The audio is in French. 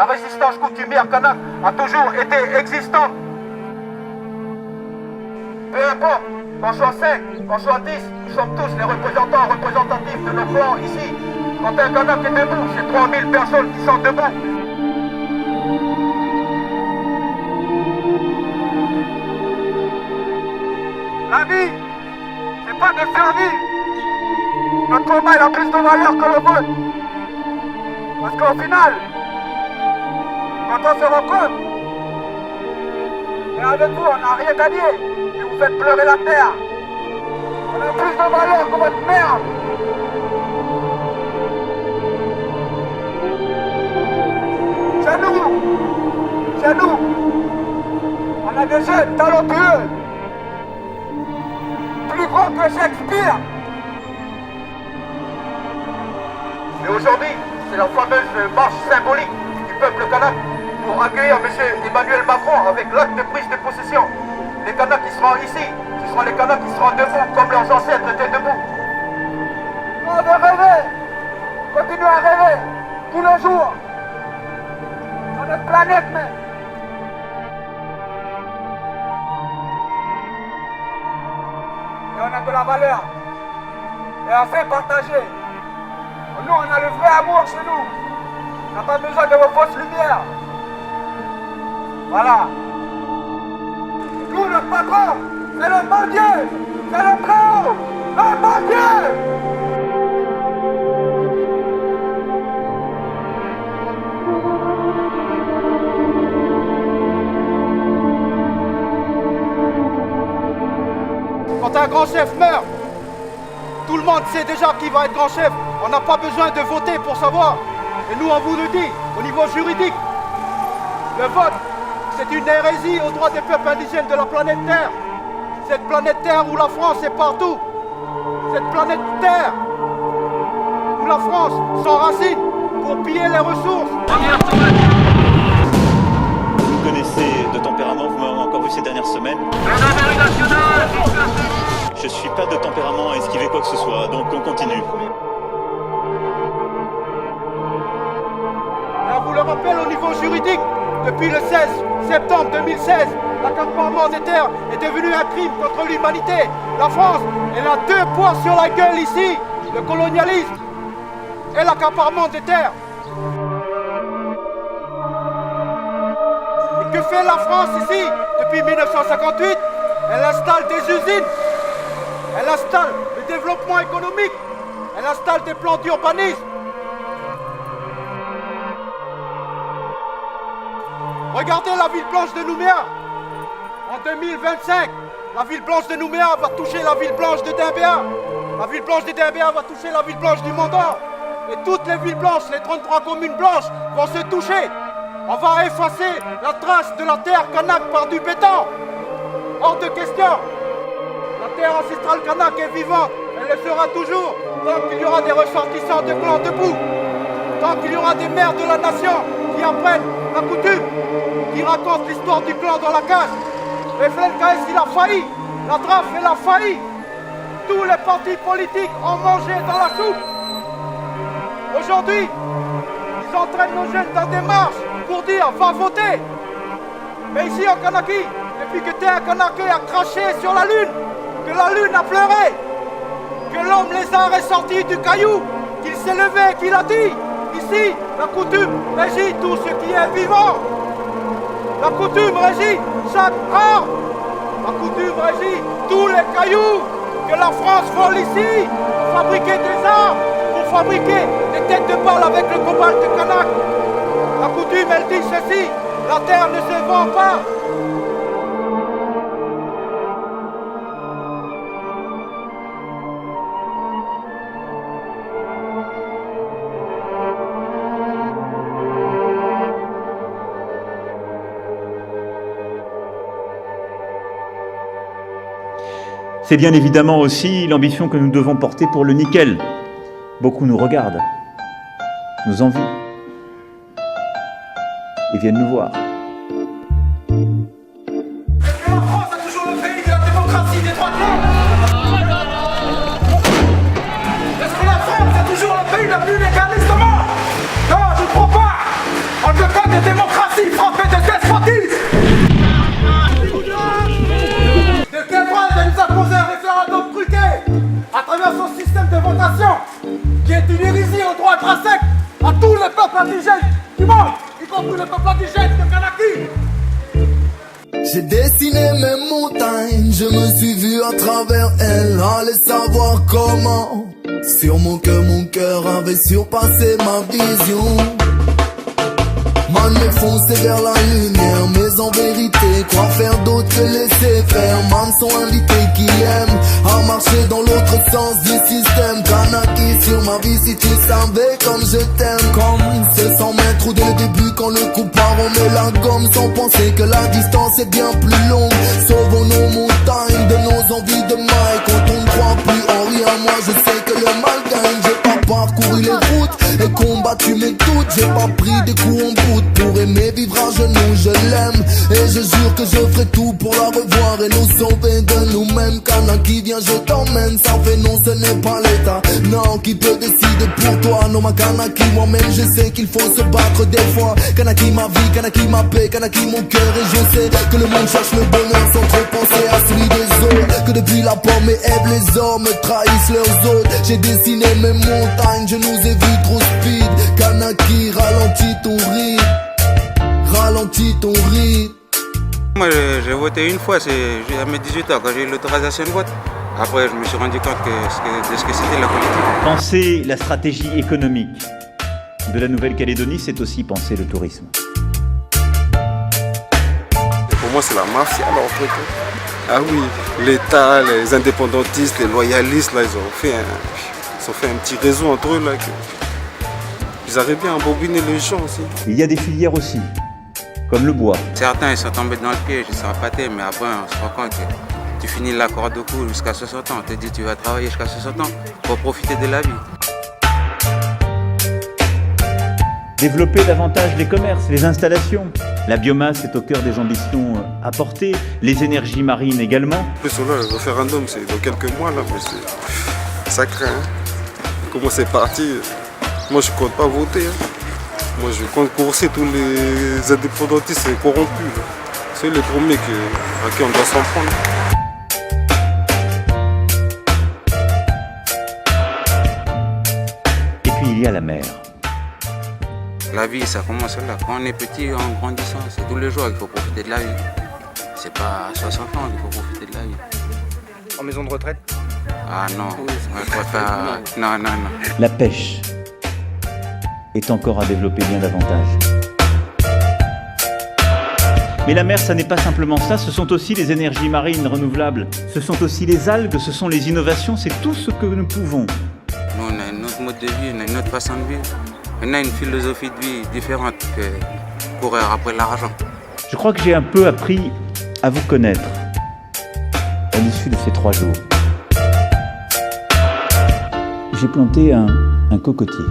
La résistance coutumière kanak a toujours été existante. Peu importe, qu'on soit 5, qu'on soit 10, nous sommes tous les représentatifs de nos clans ici. Quand un kanak est debout, c'est 3000 personnes qui sont debout. La vie, c'est pas de survie. Notre combat il a plus de valeur que le vôtre. Parce qu'au final, quand on se rencontre, et avec vous on n'a rien gagné, et vous faites pleurer la terre. On a plus de valeur que votre merde. C'est nous, on a des jeunes talentueux, plus grands que Shakespeare. Et aujourd'hui, c'est la fameuse marche symbolique du peuple kanak pour accueillir M. Emmanuel Macron avec l'acte de prise de possession. Les Kanaks qui seront ici, ce seront les Kanaks qui seront debout comme leurs ancêtres étaient debout. On veut rêver, continuer à rêver tous les jours, sur notre planète même. Et on a de la valeur, et à faire partager. Nous, on a le vrai amour chez nous. On n'a pas besoin de vos fausses lumières. Voilà. Nous, notre patron, c'est le bon Dieu. C'est le Très-Haut. Le bon Dieu. Quand un grand chef meurt, tout le monde sait déjà qui va être grand chef. On n'a pas besoin de voter pour savoir. Et nous, on vous le dit, au niveau juridique, le vote, c'est une hérésie aux droits des peuples indigènes de la planète Terre. Cette planète Terre où la France est partout. Cette planète Terre où la France s'enracine pour piller les ressources. Vous me connaissez de tempérament, vous m'avez encore vu ces dernières semaines. Je suis pas de tempérament à esquiver quoi que ce soit, donc on continue. On vous le rappelle au niveau juridique, depuis le 16 septembre 2016, l'accaparement des terres est devenu un crime contre l'humanité. La France, elle a deux poids sur la gueule ici, le colonialisme et l'accaparement des terres. Et que fait la France ici depuis 1958? Elle installe des usines, elle installe le développement économique, elle installe des plans d'urbanisme. Regardez la ville blanche de Nouméa. En 2025, la ville blanche de Nouméa va toucher la ville blanche de Dimbéa. La ville blanche de Dimbéa va toucher la ville blanche du Mandor. Et toutes les villes blanches, les 33 communes blanches vont se toucher. On va effacer la trace de la terre kanak par du béton. Hors de question. La terre ancestrale kanak est vivante. Elle le sera toujours. Tant qu'il y aura des ressortissants de clans debout. Tant qu'il y aura des mères de la nation qui apprennent la coutume, qui racontent l'histoire du clan dans la cage. Le FLNKS, il a failli. La DRAF, elle a failli. Tous les partis politiques ont mangé dans la soupe. Aujourd'hui, ils entraînent nos jeunes dans des marches pour dire « va voter ». Mais ici en Kanaki, depuis que t'es un Kanaki a craché sur la lune, que la lune a pleuré, que l'homme les a ressortis du caillou, qu'il s'est levé, qu'il a dit « ici, la coutume régit tout ce qui est vivant ». La coutume régit chaque arbre. La coutume régit tous les cailloux que la France vole ici pour fabriquer des armes, pour fabriquer des têtes de balle avec le cobalt de kanak. La coutume, elle dit ceci, la terre ne se vend pas. C'est bien évidemment aussi l'ambition que nous devons porter pour le nickel. Beaucoup nous regardent, nous envient et viennent nous voir. Est-ce que la France a toujours le pays de la démocratie des droits de l'homme? Est-ce que la France a toujours le pays le plus légaliste au monde? Non, je ne crois pas. En tout cas, vu à travers elle, allez savoir comment. Sûrement que mon cœur avait surpassé ma vision. Man me foncer vers la lumière, mais en vérité, quoi faire d'autre que laisser faire. Man sont invités qui aiment à marcher dans l'autre sens du système. Kanaki sur ma vie si tu savais comme je t'aime. Comme c'est 100 mètres ou dès le début quand le coup part on met la gomme. Sans penser que la distance est bien plus longue. Sauvons nos montagnes de nos envies de maille. Quand on ne croit plus en rien, moi je sais que le mal gagne. J'ai pas parcouru les routes et combattu mes doutes. J'ai pas pris des coups en bout pour aimer vivre à genoux, je l'aime. Et je jure que je ferai tout pour la revoir et nous sauver de nous-mêmes. Kanaki viens je t'emmène, ça fait non ce n'est pas l'état. Non, qui peut décider pour toi? Non ma Kanaki, moi-même je sais qu'il faut se battre des fois. Kanaki ma vie, Kanaki ma paix, Kanaki mon cœur. Et je sais que le monde cherche le bonheur sans trop penser à celui des autres. Que depuis la pomme et Ève les hommes trahissent leurs autres. J'ai dessiné mes montagnes, je nous ai vus trop speed. Kanaki ralentis ton rythme. Ralentis ton rythme. Moi j'ai voté une fois, c'est à mes 18 ans quand j'ai eu l'autorisation de vote. Après je me suis rendu compte de ce que c'était la politique. Penser la stratégie économique de la Nouvelle-Calédonie, c'est aussi penser le tourisme. Pour moi c'est la mafia là en fait. Ah oui, l'État, les indépendantistes, les loyalistes là, ils ont fait un petit réseau entre eux là. Ils arrivent bien à embobiner les gens aussi. Il y a des filières aussi, comme le bois. Certains ils sont tombés dans le piège, ils sont appâtés, mais après on se rend compte que tu finis la corde au cou jusqu'à 60 ans. On te dit tu vas travailler jusqu'à 60 ans pour profiter de la vie. Développer davantage les commerces, les installations. La biomasse est au cœur des ambitions à porter, les énergies marines également. En plus là, le référendum c'est dans quelques mois là, mais ça craint. Hein. Comment c'est parti? Moi je compte pas voter. Hein. Moi je compte courser tous les indépendantistes corrompus. Là. C'est les premiers à qui on doit s'en prendre. Et puis il y a la mer. La vie, ça commence là. Quand on est petit, en grandissant, c'est tous les jours qu'il faut profiter de la vie. C'est pas à 60 ans qu'il faut profiter de la vie. En maison de retraite? Ah non, je préfère... Non. La pêche est encore à développer bien davantage. Mais la mer, ça n'est pas simplement ça, ce sont aussi les énergies marines renouvelables, ce sont aussi les algues, ce sont les innovations, c'est tout ce que nous pouvons. Nous, on a un autre mode de vie, on a une autre façon de vivre. On a une philosophie de vie différente que courir après l'argent. Je crois que j'ai un peu appris à vous connaître à l'issue de ces 3 jours. J'ai planté un cocotier.